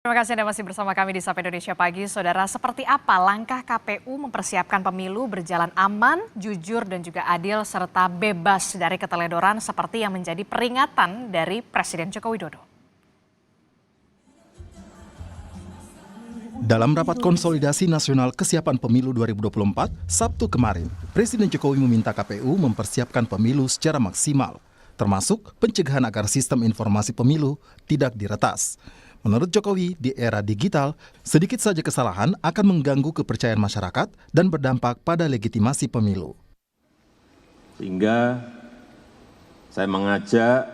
Terima kasih Anda masih bersama kami di Sapa Indonesia Pagi. Saudara, seperti apa langkah KPU mempersiapkan pemilu berjalan aman, jujur, dan juga adil, serta bebas dari keteledoran seperti yang menjadi peringatan dari Presiden Joko Widodo. Dalam rapat konsolidasi nasional kesiapan pemilu 2024, Sabtu kemarin, Presiden Jokowi meminta KPU mempersiapkan pemilu secara maksimal, termasuk pencegahan agar sistem informasi pemilu tidak diretas. Menurut Jokowi, di era digital, sedikit saja kesalahan akan mengganggu kepercayaan masyarakat dan berdampak pada legitimasi pemilu. Sehingga saya mengajak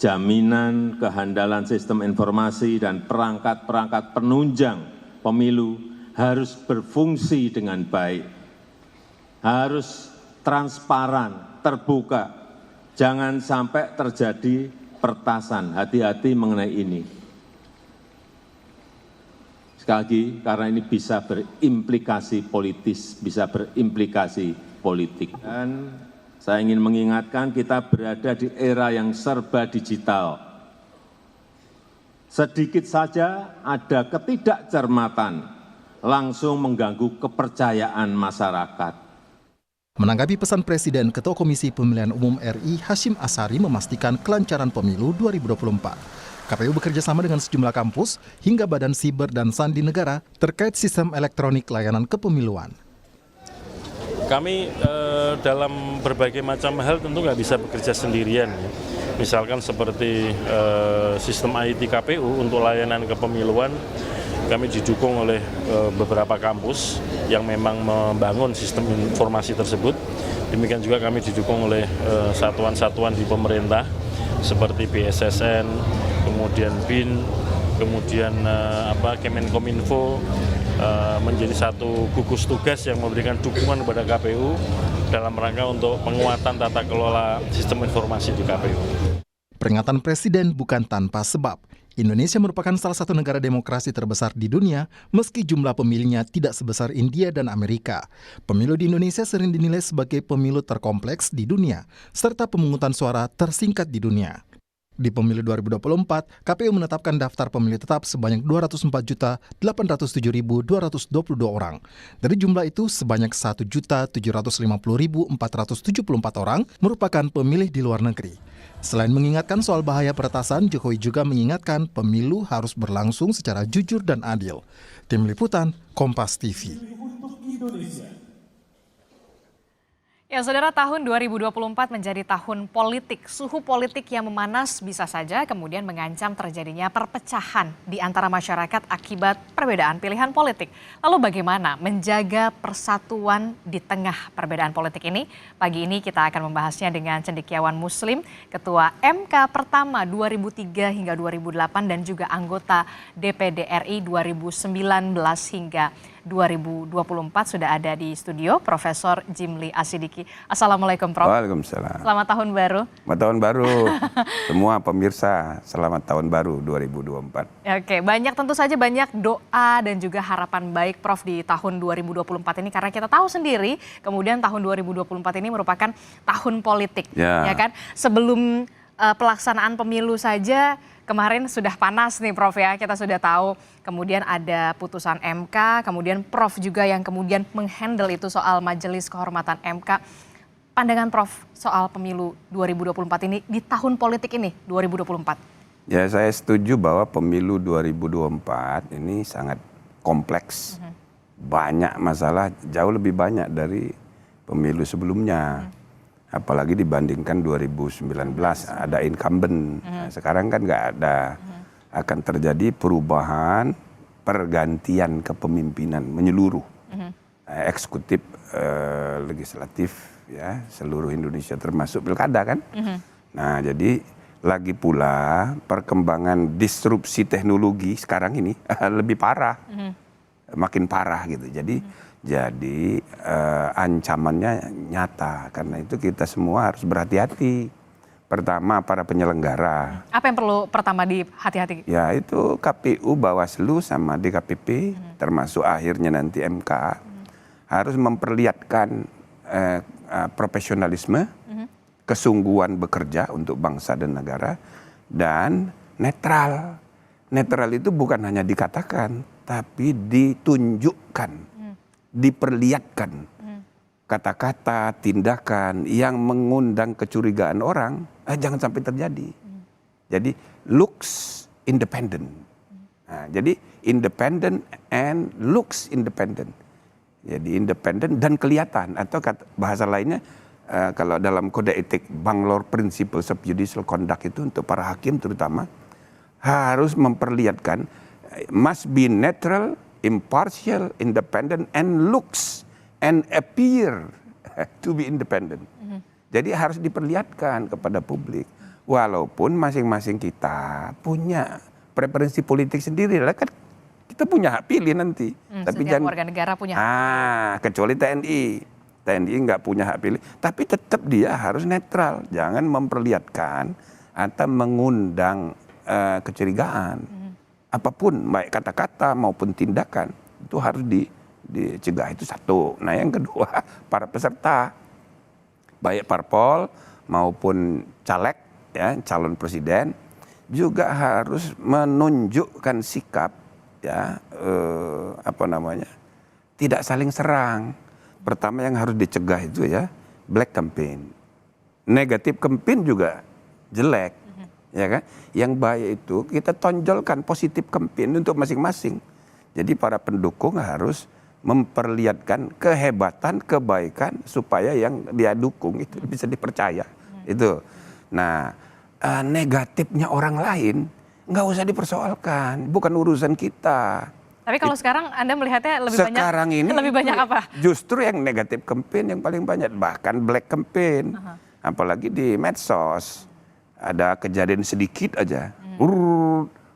jaminan kehandalan sistem informasi dan perangkat-perangkat penunjang pemilu harus berfungsi dengan baik, harus transparan, terbuka, jangan sampai terjadi pertasan, hati-hati mengenai ini. Sekali lagi, karena ini bisa berimplikasi politis, bisa berimplikasi politik. Dan saya ingin mengingatkan kita berada di era yang serba digital. Sedikit saja ada ketidakcermatan, langsung mengganggu kepercayaan masyarakat. Menanggapi pesan Presiden, Ketua Komisi Pemilihan Umum RI Hasyim Asyari memastikan kelancaran pemilu 2024. KPU bekerja sama dengan sejumlah kampus hingga Badan Siber dan Sandi Negara terkait sistem elektronik layanan kepemiluan. Kami dalam berbagai macam hal tentu nggak bisa bekerja sendirian. Misalkan seperti sistem IT KPU untuk layanan kepemiluan, kami didukung oleh beberapa kampus yang memang membangun sistem informasi tersebut. Demikian juga kami didukung oleh satuan-satuan di pemerintah seperti BSSN, kemudian BIN, kemudian Kemenkominfo, menjadi satu gugus tugas yang memberikan dukungan kepada KPU dalam rangka untuk penguatan tata kelola sistem informasi di KPU. Peringatan Presiden bukan tanpa sebab. Indonesia merupakan salah satu negara demokrasi terbesar di dunia, meski jumlah pemilihnya tidak sebesar India dan Amerika. Pemilu di Indonesia sering dinilai sebagai pemilu terkompleks di dunia, serta pemungutan suara tersingkat di dunia. Di pemilu 2024, KPU menetapkan daftar pemilih tetap sebanyak 204.807.222 orang. Dari jumlah itu, sebanyak 1.750.474 orang merupakan pemilih di luar negeri. Selain mengingatkan soal bahaya peretasan, Jokowi juga mengingatkan pemilu harus berlangsung secara jujur dan adil. Tim Liputan, Kompas TV. Ya, Saudara, tahun 2024 menjadi tahun politik. Suhu politik yang memanas bisa saja kemudian mengancam terjadinya perpecahan di antara masyarakat akibat perbedaan pilihan politik. Lalu bagaimana menjaga persatuan di tengah perbedaan politik ini? Pagi ini kita akan membahasnya dengan cendekiawan Muslim, Ketua MK pertama 2003 hingga 2008 dan juga anggota DPD RI 2019 hingga 2024 sudah ada di studio Profesor Jimli Asidiki. Assalamualaikum Prof. Waalaikumsalam. Selamat tahun baru. Selamat tahun baru. Semua pemirsa, selamat tahun baru 2024. Oke, tentu saja banyak doa dan juga harapan baik Prof di tahun 2024 ini karena kita tahu sendiri kemudian tahun 2024 ini merupakan tahun politik, ya kan? Sebelum pelaksanaan pemilu saja kemarin sudah panas nih Prof ya, kita sudah tahu kemudian ada putusan MK, kemudian Prof juga yang kemudian menghandle itu soal Majelis Kehormatan MK. Pandangan Prof soal pemilu 2024 ini di tahun politik ini 2024. Ya, saya setuju bahwa pemilu 2024 ini sangat kompleks. Banyak masalah, jauh lebih banyak dari pemilu sebelumnya. Apalagi dibandingkan 2019 ada incumbent. Nah, sekarang kan nggak ada. Akan terjadi perubahan, pergantian kepemimpinan menyeluruh. Eksekutif, legislatif, ya seluruh Indonesia termasuk pilkada kan. Nah, jadi lagi pula perkembangan disrupsi teknologi sekarang ini lebih parah, makin parah gitu. Jadi ancamannya nyata, karena itu kita semua harus berhati-hati. Pertama, para penyelenggara. Apa yang perlu pertama dihati-hati? Ya, itu KPU, Bawaslu, sama DKPP, termasuk akhirnya nanti MK, harus memperlihatkan profesionalisme, kesungguhan bekerja untuk bangsa dan negara, dan netral. Netral itu bukan hanya dikatakan, tapi ditunjukkan, diperlihatkan. Kata-kata, tindakan yang mengundang kecurigaan orang, jangan sampai terjadi. Jadi looks independent. Nah, jadi independent and looks independent. Jadi independen dan kelihatan, atau bahasa lainnya kalau dalam kode etik Bangalore Principles of Judicial Conduct itu untuk para hakim terutama harus memperlihatkan must be neutral, impartial, independent and looks and appear to be independent. Jadi harus diperlihatkan kepada publik. Walaupun masing-masing kita punya preferensi politik sendiri, kan kita punya hak pilih nanti. Tapi jangan warga negara punya hak pilih. Kecuali TNI. TNI nggak punya hak pilih. Tapi tetap dia harus netral. Jangan memperlihatkan atau mengundang kecurigaan. Apapun, baik kata-kata maupun tindakan, itu harus dicegah. Itu satu. Nah yang kedua, para peserta, baik parpol maupun caleg, ya, calon presiden, juga harus menunjukkan sikap, ya, tidak saling serang. Pertama yang harus dicegah itu ya black campaign. Negatif campaign juga jelek, ya kan? Yang baik itu kita tonjolkan positif campaign untuk masing-masing. Jadi para pendukung harus memperlihatkan kehebatan, kebaikan supaya yang dia dukung itu bisa dipercaya. Itu. Nah, negatifnya orang lain nggak usah dipersoalkan, bukan urusan kita. Tapi kalau sekarang Anda melihatnya sekarang lebih banyak apa? Justru yang negatif campaign yang paling banyak, bahkan black campaign. Apalagi di medsos. Ada kejadian sedikit aja.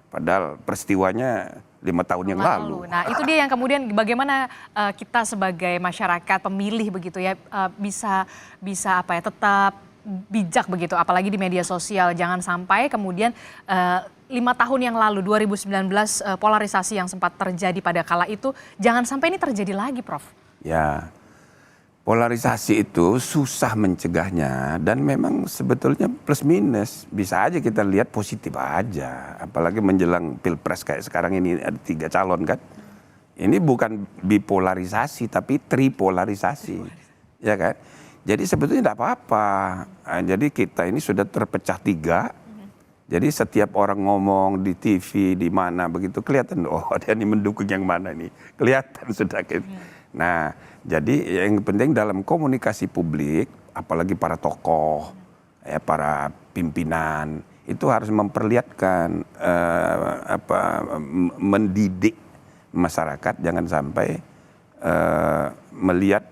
Padahal peristiwanya 5 tahun yang lalu. Nah, itu dia yang kemudian bagaimana kita sebagai masyarakat pemilih begitu ya bisa apa ya, tetap bijak begitu, apalagi di media sosial. Jangan sampai kemudian 5 tahun yang lalu 2019 polarisasi yang sempat terjadi pada kala itu jangan sampai ini terjadi lagi, Prof. Ya, polarisasi itu susah mencegahnya dan memang sebetulnya plus minus. Bisa aja kita lihat positif aja, apalagi menjelang pilpres kayak sekarang ini ada 3 calon kan. Ini bukan bipolarisasi tapi tripolarisasi, ya kan. Jadi sebetulnya tidak apa-apa. Jadi kita ini sudah terpecah 3. Jadi setiap orang ngomong di TV di mana begitu kelihatan, oh dia ini mendukung yang mana nih, kelihatan sudah gitu. Nah, jadi yang penting dalam komunikasi publik, apalagi para tokoh, ya, para pimpinan itu harus memperlihatkan mendidik masyarakat, jangan sampai melihat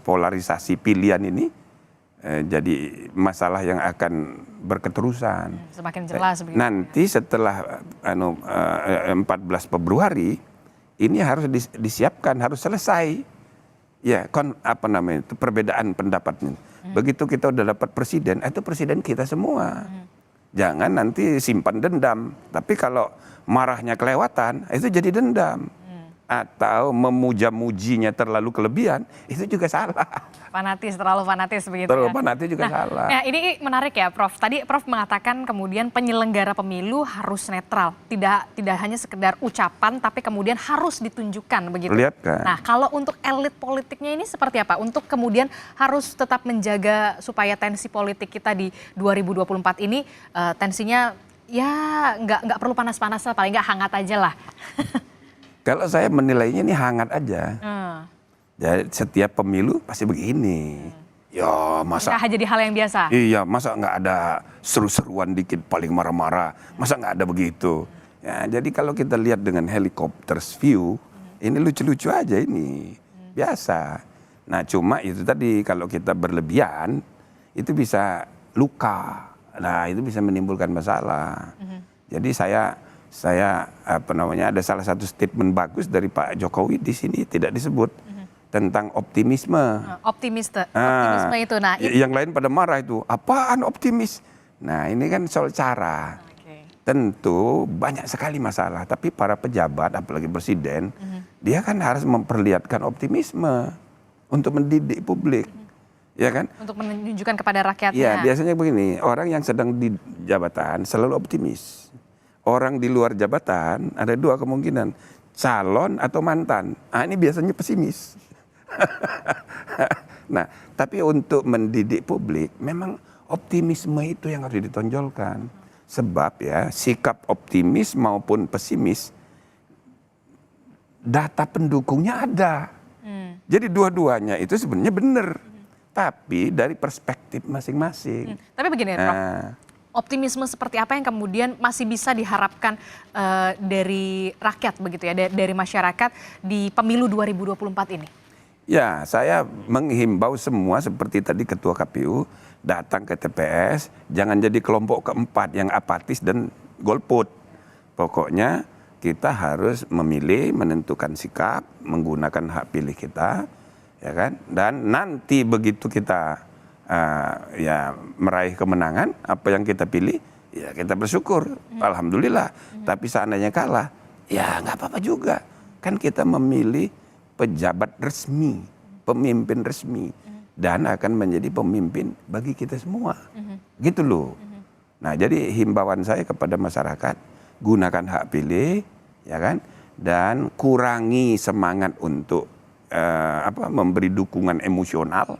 polarisasi pilihan ini jadi masalah yang akan berketerusan. Semakin jelas begitu. Nanti setelah 14 Februari ini harus disiapkan, harus selesai. Ya, perbedaan pendapatnya. Begitu kita udah dapat presiden, itu presiden kita semua. Jangan nanti simpan dendam. Tapi kalau marahnya kelewatan, itu jadi dendam. Atau memuja-mujinya terlalu kelebihan, itu juga salah. Terlalu fanatis begitu. Terlalu fanatis juga salah. Nah, ini menarik ya, Prof. Tadi Prof mengatakan kemudian penyelenggara pemilu harus netral, tidak hanya sekedar ucapan, tapi kemudian harus ditunjukkan begitu. Lihatkan. Nah, kalau untuk elit politiknya ini seperti apa? Untuk kemudian harus tetap menjaga supaya tensi politik kita di 2024 ini tensinya ya nggak perlu panas-panas lah, paling nggak hangat aja lah. Kalau saya menilainya ini hangat aja. Jadi setiap pemilu pasti begini. Ya masa nggak jadi hal yang biasa. Iya, masa nggak ada seru-seruan dikit paling marah-marah. Masa nggak ada begitu. Ya, jadi kalau kita lihat dengan helikopter view, ini lucu-lucu aja ini. Biasa. Nah cuma itu tadi kalau kita berlebihan, itu bisa luka. Nah itu bisa menimbulkan masalah. Jadi saya ada salah satu statement bagus dari Pak Jokowi di sini tidak disebut tentang optimisme. Optimisme itu. Nah, yang lain pada marah itu, apaan optimis? Nah, ini kan soal cara. Tentu banyak sekali masalah, tapi para pejabat apalagi presiden, dia kan harus memperlihatkan optimisme untuk mendidik publik. ya kan? Untuk menunjukkan kepada rakyatnya. Ya, biasanya begini, orang yang sedang di jabatan selalu optimis. Orang di luar jabatan ada dua kemungkinan, calon atau mantan. Ini biasanya pesimis. Nah, tapi untuk mendidik publik, memang optimisme itu yang harus ditonjolkan. Sebab ya, sikap optimis maupun pesimis, data pendukungnya ada. Jadi dua-duanya itu sebenarnya benar. Tapi dari perspektif masing-masing. Tapi begini, Prof. Optimisme seperti apa yang kemudian masih bisa diharapkan dari rakyat begitu ya, dari masyarakat di pemilu 2024 ini? Ya, saya menghimbau semua seperti tadi Ketua KPU datang ke TPS, jangan jadi kelompok keempat yang apatis dan golput. Pokoknya kita harus memilih, menentukan sikap, menggunakan hak pilih kita, ya kan? Dan nanti begitu kita ya meraih kemenangan, apa yang kita pilih, ya kita bersyukur, alhamdulillah. Tapi seandainya kalah, ya nggak apa-apa juga. Kan kita memilih pejabat resmi, pemimpin resmi, dan akan menjadi pemimpin bagi kita semua, gitu loh. Nah, jadi himbauan saya kepada masyarakat, gunakan hak pilih, ya kan, dan kurangi semangat untuk memberi dukungan emosional,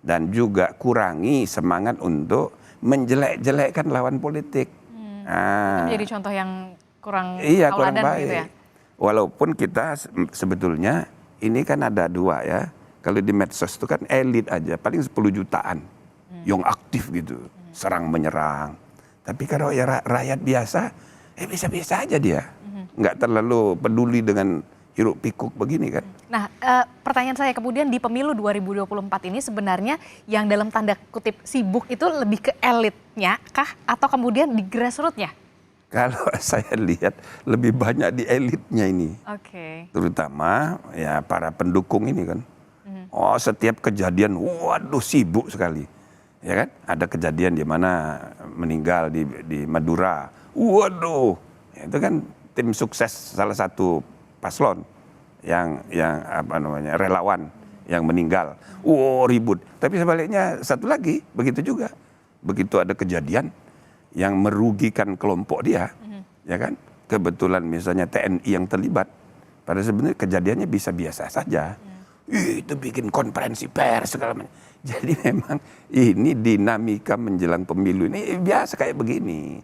dan juga kurangi semangat untuk menjelek-jelekkan lawan politik. Itu menjadi contoh yang kurang kurang baik. gitu ya? Walaupun kita sebetulnya ini kan ada dua ya. Kalau di medsos itu kan elit aja paling 10 jutaan yang aktif gitu, serang menyerang. Tapi kalau ya rakyat biasa, bisa-bisa aja dia, nggak terlalu peduli dengan hiruk pikuk begini kan. Nah, pertanyaan saya kemudian di pemilu 2024 ini sebenarnya yang dalam tanda kutip sibuk itu lebih ke elitnya kah atau kemudian di grassroots-nya? Kalau saya lihat lebih banyak di elitnya ini. Oke. Terutama ya para pendukung ini kan. Oh, setiap kejadian, waduh sibuk sekali. Ya kan? Ada kejadian di mana meninggal di Madura. Waduh, itu kan tim sukses salah satu paslon yang apa namanya relawan yang meninggal. Ribut. Tapi sebaliknya satu lagi begitu juga. Begitu ada kejadian yang merugikan kelompok dia, ya kan? Kebetulan misalnya TNI yang terlibat, pada sebenarnya kejadiannya bisa biasa saja. Itu bikin konferensi pers segala macam. Jadi memang ini dinamika menjelang pemilu ini biasa kayak begini.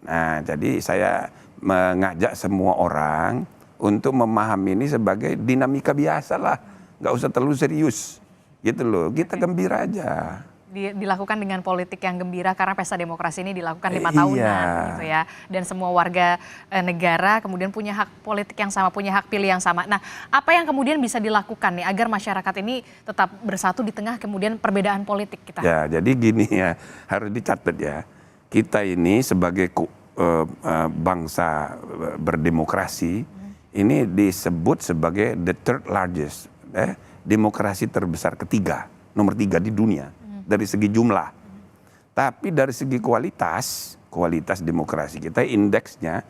Nah, jadi saya mengajak semua orang untuk memahami ini sebagai dinamika biasa lah, nggak usah terlalu serius, gitu loh. Kita gembira aja. Dilakukan dengan politik yang gembira karena pesta demokrasi ini dilakukan 5 tahunan gitu ya, dan semua warga negara kemudian punya hak politik yang sama, punya hak pilih yang sama. Nah, apa yang kemudian bisa dilakukan nih agar masyarakat ini tetap bersatu di tengah kemudian perbedaan politik kita? Ya, jadi gini ya, harus dicatat ya, kita ini sebagai bangsa berdemokrasi ini disebut sebagai the third largest, demokrasi terbesar ketiga, nomor 3 di dunia. Dari segi jumlah, tapi dari segi kualitas demokrasi kita indeksnya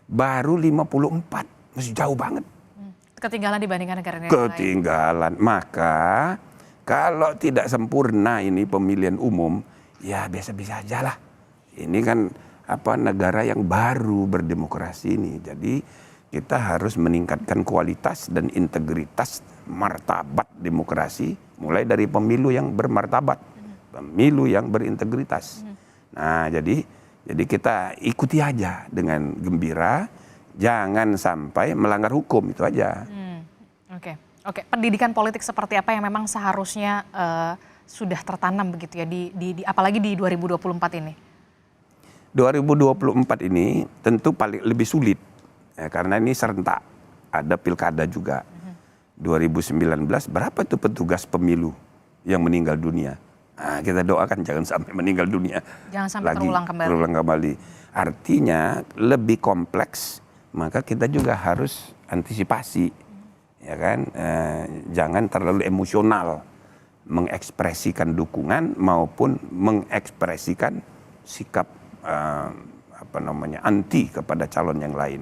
baru 54, masih jauh banget. Ketinggalan dibandingkan negara-negara lain. Ketinggalan, maka kalau tidak sempurna ini pemilihan umum, ya biasa-biasa aja lah. Ini kan negara yang baru berdemokrasi ini, jadi kita harus meningkatkan kualitas dan integritas martabat demokrasi, mulai dari pemilu yang bermartabat. Pemilu yang berintegritas. Nah, jadi kita ikuti aja dengan gembira, jangan sampai melanggar hukum, itu aja. Oke. Pendidikan politik seperti apa yang memang seharusnya sudah tertanam begitu ya apalagi di 2024 ini? 2024 ini tentu paling lebih sulit ya, karena ini serentak, ada pilkada juga. 2019 berapa tuh petugas pemilu yang meninggal dunia? Nah, kita doakan jangan sampai meninggal dunia. Jangan sampai terulang kembali. Artinya lebih kompleks, maka kita juga harus antisipasi, ya kan? Jangan terlalu emosional mengekspresikan dukungan maupun mengekspresikan sikap anti kepada calon yang lain.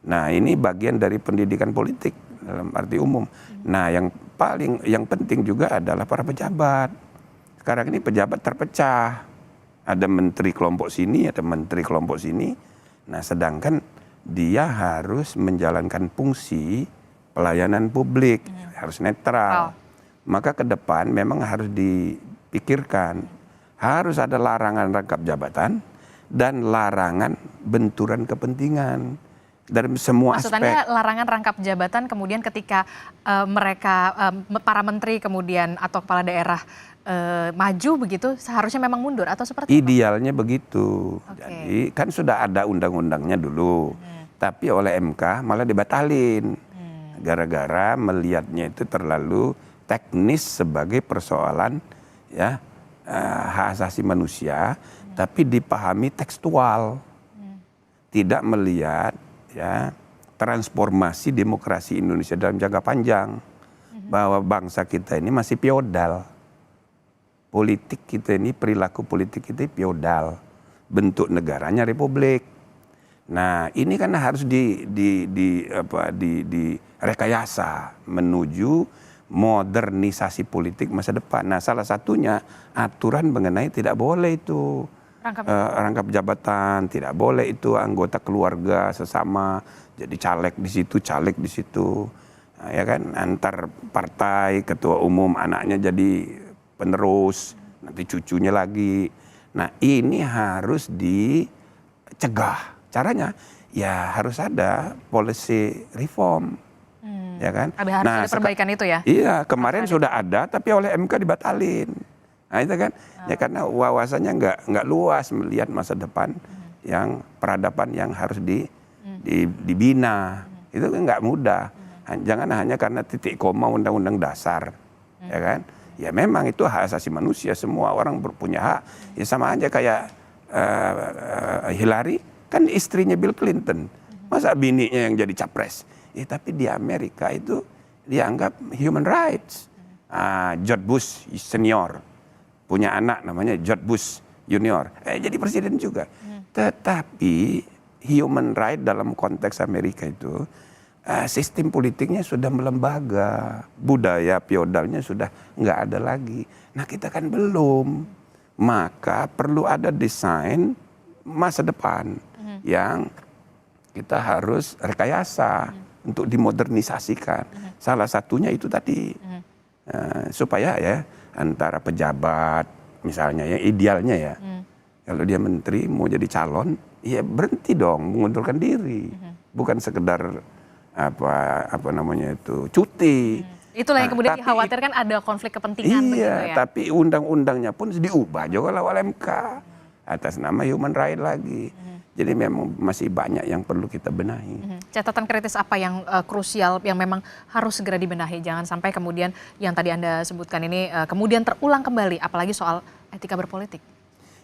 Nah, ini bagian dari pendidikan politik dalam arti umum. Nah, yang penting juga adalah para pejabat. Sekarang ini pejabat terpecah. Ada menteri kelompok sini, ada menteri kelompok sini. Nah, sedangkan dia harus menjalankan fungsi pelayanan publik, harus netral. Maka ke depan memang harus dipikirkan, harus ada larangan rangkap jabatan dan larangan benturan kepentingan dari semua aspek. Maksudnya larangan rangkap jabatan kemudian ketika para menteri kemudian atau kepala daerah maju begitu seharusnya memang mundur atau seperti apa? Idealnya begitu. Oke. Jadi kan sudah ada undang-undangnya dulu, tapi oleh MK malah dibatalin gara-gara melihatnya itu terlalu teknis sebagai persoalan ya hak asasi manusia, tapi dipahami tekstual, tidak melihat ya transformasi demokrasi Indonesia dalam jangka panjang, bahwa bangsa kita ini masih feodal. Politik kita ini, perilaku politik kita feodal, bentuk negaranya republik. Nah, ini kan harus direkayasa menuju modernisasi politik masa depan. Nah, salah satunya aturan mengenai tidak boleh itu rangkap jabatan, tidak boleh itu anggota keluarga sesama jadi caleg di situ, caleg di situ. Nah, ya kan, antar partai, ketua umum anaknya jadi penerus, nanti cucunya lagi. Nah, ini harus dicegah. Caranya ya harus ada policy reform. Ya kan? Harus ada perbaikan itu ya? Iya, kemarin sudah ada tapi oleh MK dibatalin. Nah, itu kan ya karena wawasannya nggak luas melihat masa depan yang peradaban yang harus dibina. Itu kan nggak mudah. Jangan hanya karena titik koma undang-undang dasar. Ya kan? Ya memang itu hak asasi manusia, semua orang punya hak. Ya sama aja kayak Hillary, kan istrinya Bill Clinton. Masa bininya yang jadi capres? Ya tapi di Amerika itu dianggap human rights. George Bush senior, punya anak namanya George Bush junior, jadi presiden juga. Tetapi human right dalam konteks Amerika itu, sistem politiknya sudah melembaga, budaya feodalnya sudah nggak ada lagi. Nah, kita kan belum, maka perlu ada desain masa depan yang kita harus rekayasa untuk dimodernisasikan. Salah satunya itu tadi, supaya ya antara pejabat misalnya ya idealnya ya, kalau dia menteri mau jadi calon, ya berhenti dong mengundurkan diri, bukan sekedar apa namanya itu cuti. Itulah yang kemudian dikhawatirkan ada konflik kepentingan begitu ya. Tapi undang-undangnya pun diubah juga oleh MK atas nama human right lagi. Jadi memang masih banyak yang perlu kita benahi. Catatan kritis apa yang krusial yang memang harus segera dibenahi? Jangan sampai kemudian yang tadi Anda sebutkan ini kemudian terulang kembali, apalagi soal etika berpolitik.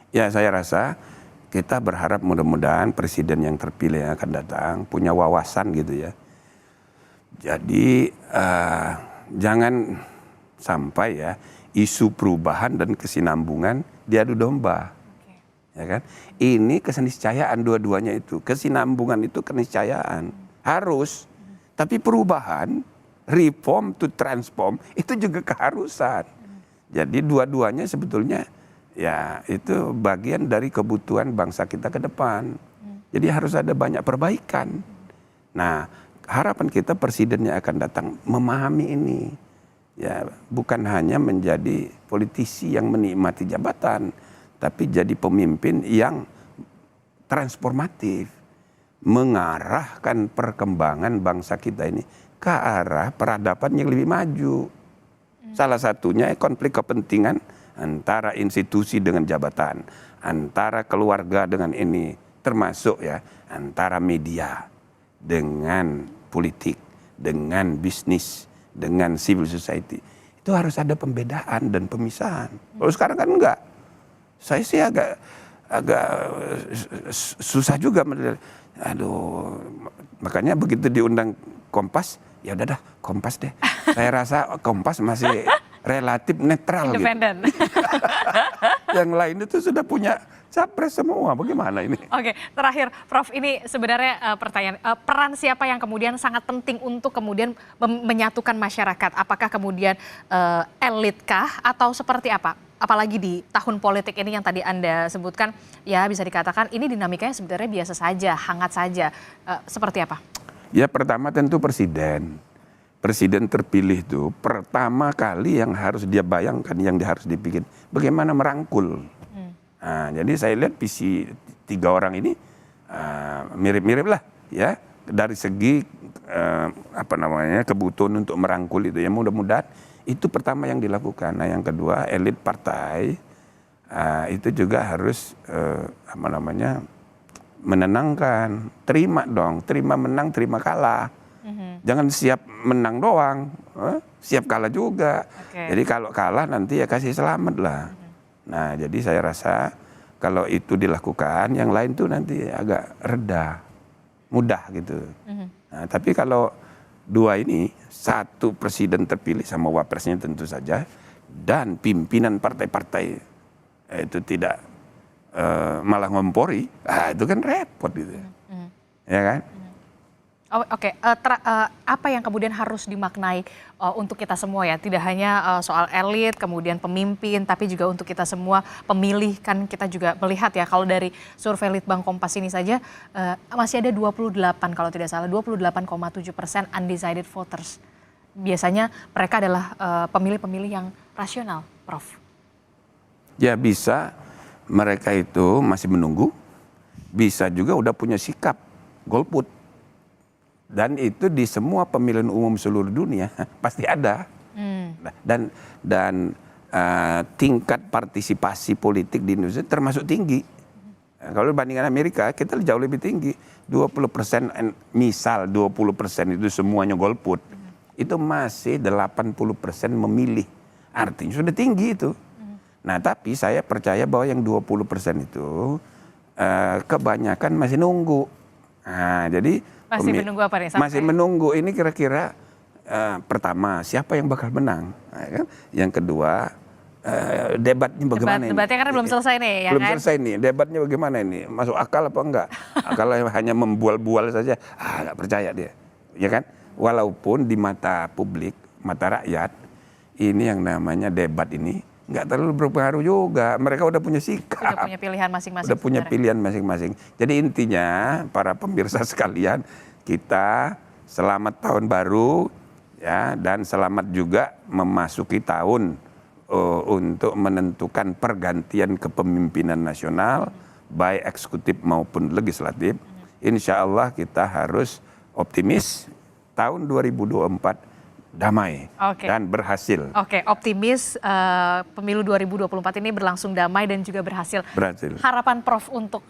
Ya, saya rasa kita berharap mudah-mudahan presiden yang terpilih yang akan datang punya wawasan gitu ya. Jadi jangan sampai ya isu perubahan dan kesinambungan diadu domba. Ya kan? Ini keniscayaan dua-duanya itu. Kesinambungan itu keniscayaan. Harus. Tapi perubahan, reform to transform, itu juga keharusan. Jadi dua-duanya sebetulnya ya itu bagian dari kebutuhan bangsa kita ke depan. Jadi harus ada banyak perbaikan. Nah, harapan kita presiden yang akan datang memahami ini. Ya, bukan hanya menjadi politisi yang menikmati jabatan, tapi jadi pemimpin yang transformatif, mengarahkan perkembangan bangsa kita ini ke arah peradaban yang lebih maju. Salah satunya konflik kepentingan antara institusi dengan jabatan, antara keluarga dengan ini, termasuk ya antara media dengan politik, dengan bisnis, dengan civil society. Itu harus ada pembedaan dan pemisahan. Kalau sekarang kan enggak. Saya sih agak susah juga. Aduh, makanya begitu diundang Kompas, ya udah dah Kompas deh. Saya rasa Kompas masih relatif netral. Independen. Gitu. Yang lain itu sudah punya Capres semua, bagaimana ini? Oke, terakhir Prof, ini sebenarnya pertanyaan, peran siapa yang kemudian sangat penting untuk kemudian menyatukan masyarakat? Apakah kemudian elitkah atau seperti apa? Apalagi di tahun politik ini yang tadi Anda sebutkan, ya bisa dikatakan ini dinamikanya sebenarnya biasa saja, hangat saja. Seperti apa? Ya pertama tentu presiden. Presiden terpilih itu pertama kali yang harus dia bayangkan, yang dia harus dipikir, bagaimana merangkul. Nah, jadi saya lihat visi 3 orang ini mirip-mirip lah ya dari segi kebutuhan untuk merangkul itu. Ya mudah-mudahan itu pertama yang dilakukan. Nah yang kedua elit partai itu juga harus menenangkan, terima dong, terima menang, terima kalah. Jangan siap menang doang, siap kalah juga. Jadi kalau kalah nanti ya kasih selamat lah. Nah jadi saya rasa kalau itu dilakukan, yang lain tuh nanti agak reda, mudah gitu. Nah, tapi kalau 2 ini, satu presiden terpilih sama wapresnya tentu saja, dan pimpinan partai-partai itu tidak malah ngompori, itu kan repot gitu. Ya kan? Oke, apa yang kemudian harus dimaknai untuk kita semua ya? Tidak hanya soal elit, kemudian pemimpin, tapi juga untuk kita semua pemilih. Kan kita juga melihat ya, kalau dari survei Litbang Kompas ini saja masih ada 28 kalau tidak salah, 28,7% undecided voters. Biasanya mereka adalah pemilih-pemilih yang rasional, Prof. Ya bisa, mereka itu masih menunggu, bisa juga udah punya sikap golput. Dan itu di semua pemilihan umum seluruh dunia pasti ada. Dan tingkat partisipasi politik di Indonesia termasuk tinggi. Kalau dibandingkan Amerika, kita jauh lebih tinggi. 20%, misal 20% itu semuanya golput. Itu masih 80% memilih. Artinya sudah tinggi itu. Nah tapi saya percaya bahwa yang 20% itu kebanyakan masih nunggu. Nah jadi masih menunggu apa nih? Masih menunggu ini kira-kira pertama siapa yang bakal menang, kan? Yang kedua debatnya bagaimana ini? Debatnya karena belum selesai nih, ya belum kan? selesai nih, debatnya bagaimana ini? Masuk akal apa enggak? Kalau hanya membual-bual saja, nggak percaya dia, ya kan? Walaupun di mata publik, mata rakyat, ini yang namanya debat ini nggak terlalu berpengaruh juga. Mereka udah punya sikap. Udah punya pilihan masing-masing. Udah punya pilihan masing-masing. Jadi intinya para pemirsa sekalian, kita selamat tahun baru ya, dan selamat juga memasuki tahun untuk menentukan pergantian kepemimpinan nasional, baik eksekutif maupun legislatif. Insya Allah kita harus optimis tahun 2024 damai dan berhasil. Oke, optimis pemilu 2024 ini berlangsung damai dan juga berhasil. Harapan Prof untuk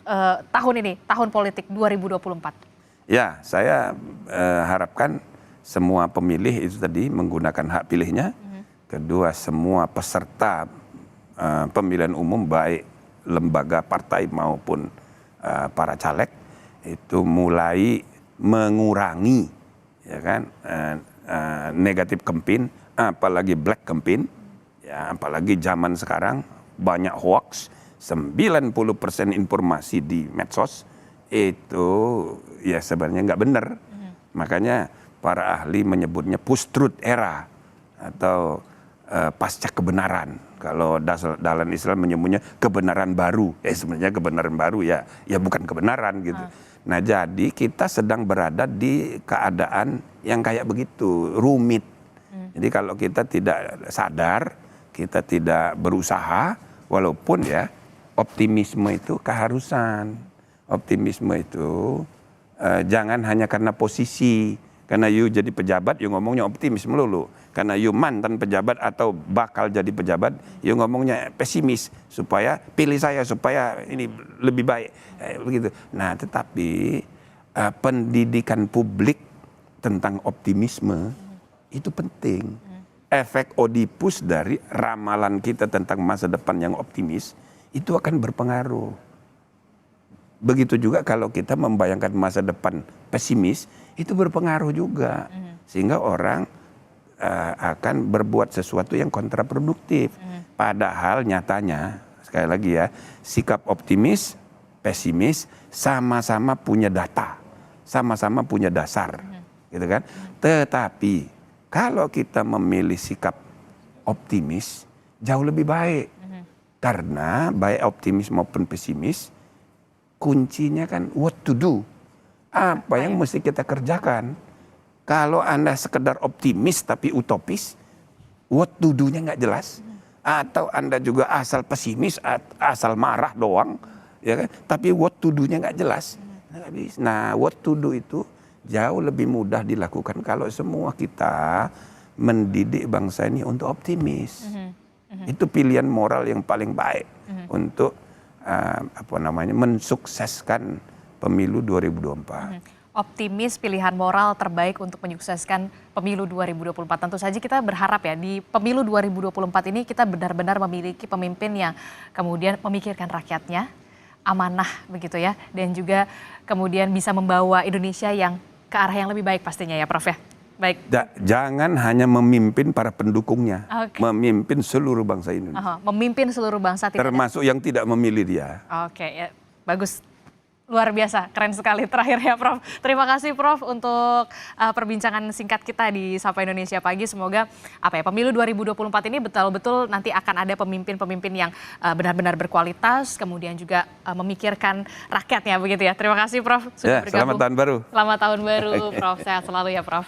tahun ini, tahun politik 2024. Ya, saya harapkan semua pemilih itu tadi menggunakan hak pilihnya. Kedua, semua peserta pemilihan umum baik lembaga partai maupun para caleg itu mulai mengurangi, ya kan, negatif campaign, apalagi black campaign, ya, apalagi zaman sekarang banyak hoax, 90% informasi di medsos itu ya sebenarnya nggak benar. Makanya para ahli menyebutnya post-truth era atau pasca kebenaran. Kalau dalam Islam menyebutnya kebenaran baru. Sebenarnya kebenaran baru ya bukan kebenaran gitu. Nah jadi kita sedang berada di keadaan yang kayak begitu, rumit. Jadi kalau kita tidak sadar, kita tidak berusaha, walaupun ya optimisme itu keharusan. Optimisme itu jangan hanya karena posisi, karena you jadi pejabat, you ngomongnya optimis melulu. Karena you mantan pejabat atau bakal jadi pejabat, you ngomongnya pesimis supaya pilih saya supaya ini lebih baik, begitu. Nah, tetapi pendidikan publik tentang optimisme itu penting. Efek Oedipus dari ramalan kita tentang masa depan yang optimis itu akan berpengaruh. Begitu juga kalau kita membayangkan masa depan pesimis, itu berpengaruh juga. Sehingga orang akan berbuat sesuatu yang kontraproduktif. Padahal nyatanya, sekali lagi ya, sikap optimis, pesimis, sama-sama punya data, sama-sama punya dasar, gitu kan. Tetapi kalau kita memilih sikap optimis, jauh lebih baik. Karena baik optimis maupun pesimis, kuncinya kan what to do. Apa yang mesti kita kerjakan. Kalau Anda sekedar optimis tapi utopis, what to do-nya nggak jelas. Atau Anda juga asal pesimis, asal marah doang, ya kan? Tapi what to do-nya nggak jelas. Nah, what to do itu jauh lebih mudah dilakukan kalau semua kita mendidik bangsa ini untuk optimis. Itu pilihan moral yang paling baik untuk mensukseskan pemilu 2024. Optimis pilihan moral terbaik untuk menyukseskan pemilu 2024. Tentu saja kita berharap ya di pemilu 2024 ini kita benar-benar memiliki pemimpin yang kemudian memikirkan rakyatnya, amanah begitu ya, dan juga kemudian bisa membawa Indonesia yang ke arah yang lebih baik pastinya ya Prof ya. Baik. Jangan hanya memimpin para pendukungnya, memimpin seluruh bangsa Indonesia. Memimpin seluruh bangsa. Termasuk yang tidak memilih dia. Oke, ya bagus. Luar biasa, keren sekali terakhir ya Prof. Terima kasih Prof untuk perbincangan singkat kita di Sapa Indonesia Pagi. Semoga pemilu 2024 ini betul-betul nanti akan ada pemimpin-pemimpin yang benar-benar berkualitas, kemudian juga memikirkan rakyatnya begitu ya. Terima kasih Prof sudah bergabung. Selamat tahun baru. Selamat tahun baru Prof, sehat selalu ya Prof.